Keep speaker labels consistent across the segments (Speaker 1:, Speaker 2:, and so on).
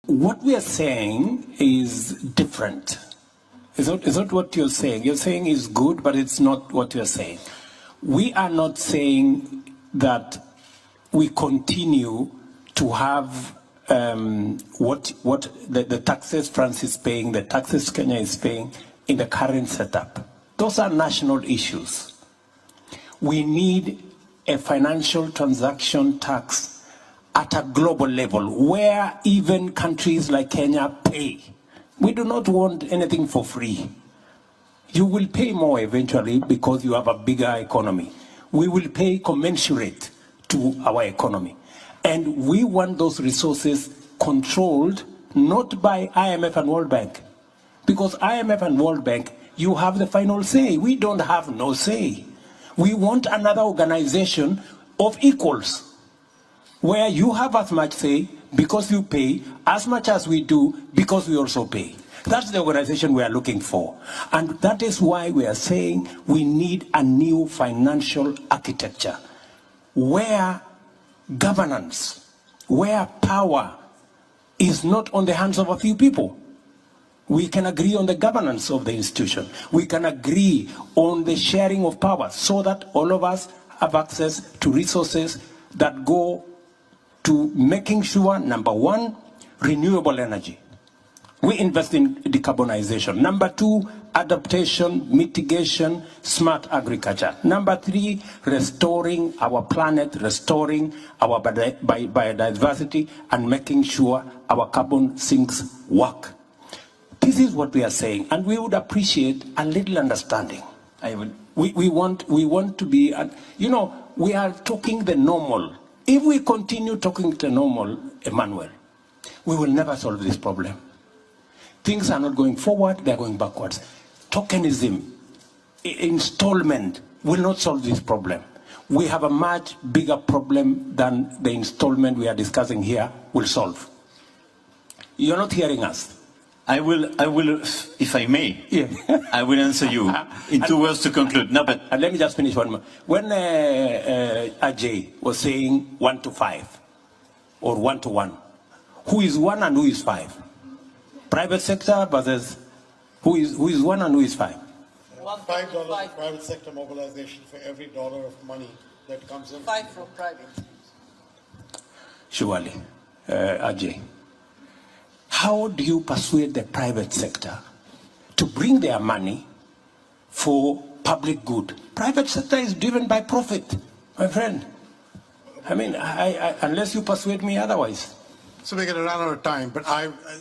Speaker 1: What we are saying is different. It's not what you're saying. You're saying is good, but it's not what you're saying. We are not saying that we continue to have what the taxes France is paying, the taxes Kenya is paying in the current setup. Those are national issues. We need a financial transaction tax at a global level where even countries like Kenya pay. We do not want anything for free. You will pay more eventually because you have a bigger economy. We will pay commensurate to our economy. And we want those resources controlled not by IMF and World Bank. Because IMF and World Bank, you have the final say. We don't have no say. We want another organization of equals, where you have as much say because you pay, as much as we do because we also pay. That's the organization we are looking for. And that is why we are saying we need a new financial architecture, where governance, where power is not on the hands of a few people. We can agree on the governance of the institution. We can agree on the sharing of power so that all of us have access to resources that go to making sure, number one, renewable energy. We invest in decarbonization. Number two, adaptation, mitigation, smart agriculture. Number three, restoring our planet, restoring our biodiversity, and making sure our carbon sinks work. This is what we are saying, and we would appreciate a little understanding. We want to be, we are talking the normal. If we continue talking the normal, Emmanuel, we will never solve this problem. Things are not going forward, they're going backwards. Tokenism, installment will not solve this problem. We have a much bigger problem than the installment we are discussing here will solve. You're not hearing us.
Speaker 2: I will, if I may,
Speaker 1: yeah.
Speaker 2: I will answer you in 2 words to conclude. No, but
Speaker 1: let me just finish one more. When Ajay was saying 1 to 5 or 1 to 1, who is 1 and who is 5? Private sector versus who is 1 and who is 5?
Speaker 3: $5 private sector mobilization for every dollar of money that comes in.
Speaker 4: 5 from private.
Speaker 1: Surely, Ajay. How do you persuade the private sector to bring their money for public good? Private sector is driven by profit, my friend. I mean, unless you persuade me otherwise.
Speaker 3: So we're going to run out of time, but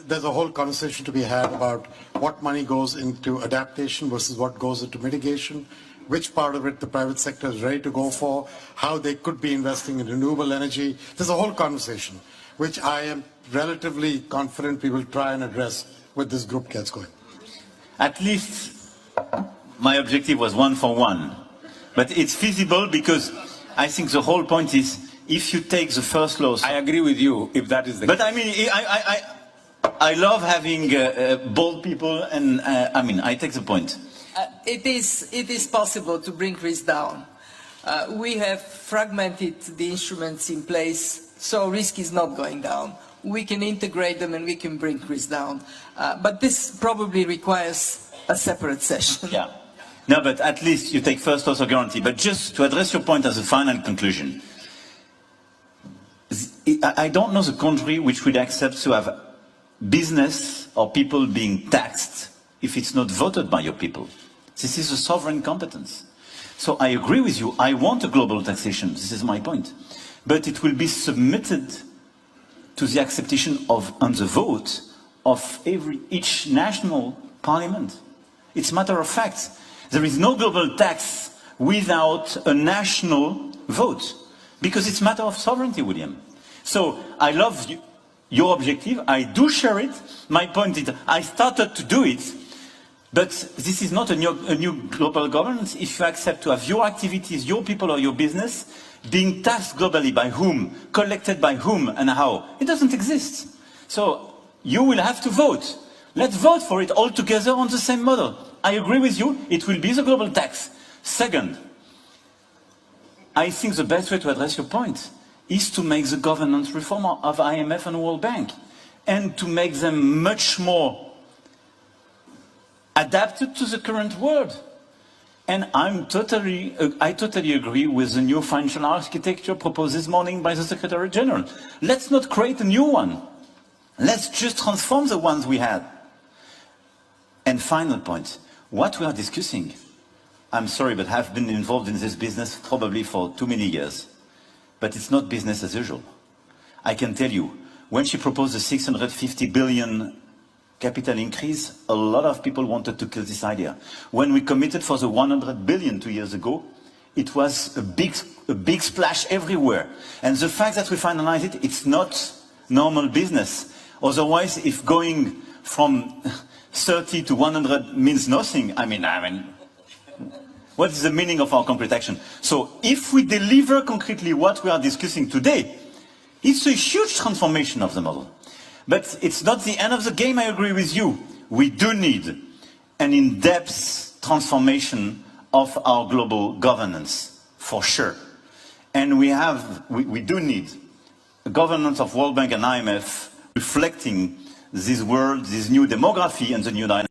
Speaker 3: there's a whole conversation to be had about what money goes into adaptation versus what goes into mitigation, which part of it the private sector is ready to go for, how they could be investing in renewable energy. There's a whole conversation, which I am relatively confident we will try and address when this group gets going.
Speaker 2: At least my objective was 1 for 1. But it's feasible because I think the whole point is if you take the first loss.
Speaker 1: I agree with you if that is the
Speaker 2: case.
Speaker 1: But
Speaker 2: I mean, I love having bold people, and I take the point.
Speaker 4: It is possible to bring risk down. We have fragmented the instruments in place, so risk is not going down. We can integrate them and we can bring risk down. But this probably requires a separate session.
Speaker 2: Yeah. No, but at least you take first loss or guarantee. But just to address your point as a final conclusion, I don't know the country which would accept to have business or people being taxed if it's not voted by your people. This is a sovereign competence. So I agree with you. I want a global taxation. This is my point. But it will be submitted to the acceptation of, and the vote of each national parliament. It's a matter of fact. There is no global tax without a national vote, because it's a matter of sovereignty, William. So I love your objective. I do share it. My point is I started to do it, but this is not a new global governance. If you accept to have your activities, your people or your business being taxed globally, by whom, collected by whom and how, it doesn't exist. So you will have to vote. Let's vote for it all together on the same model. I agree with you, it will be the global tax. Second, I think the best way to address your point is to make the governance reform of IMF and World Bank. and to make them much more adapted to the current world. And I totally agree with the new financial architecture proposed this morning by the Secretary General. Let's not create a new one. Let's just transform the ones we had. And final point, what we are discussing, I'm sorry, but I've been involved in this business probably for too many years. But it's not business as usual. I can tell you, when she proposed the 650 billion capital increase, a lot of people wanted to kill this idea. When we committed for the 100 billion 2 years ago, it was a big splash everywhere. And the fact that we finalized it, it's not normal business. Otherwise, if going from 30 to 100 means nothing, I mean, what is the meaning of our concrete action? So if we deliver concretely what we are discussing today, it's a huge transformation of the model. But it's not the end of the game, I agree with you. We do need an in-depth transformation of our global governance, for sure. And we do need a governance of World Bank and IMF reflecting this world, this new demography and the new dynamics.